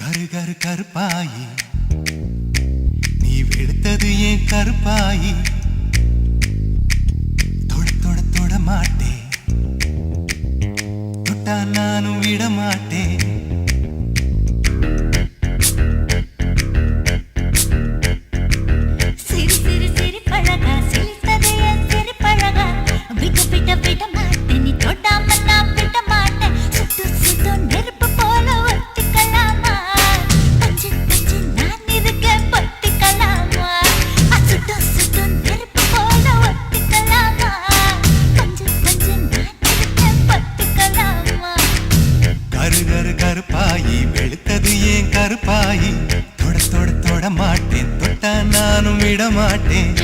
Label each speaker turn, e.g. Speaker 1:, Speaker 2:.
Speaker 1: கரு கருப்பாயி நீ வெளுத்தது ஏன் கருப்பாயி தொட தொட தொட மாட்டேன் தொட்டா நானும் விட மாட்டேன் கருப்பாயி வெளுத்தது ஏன் கருப்பாயி தொட தொட தொட மாட்டேன் தொட்டா நானும் விட மாட்டேன்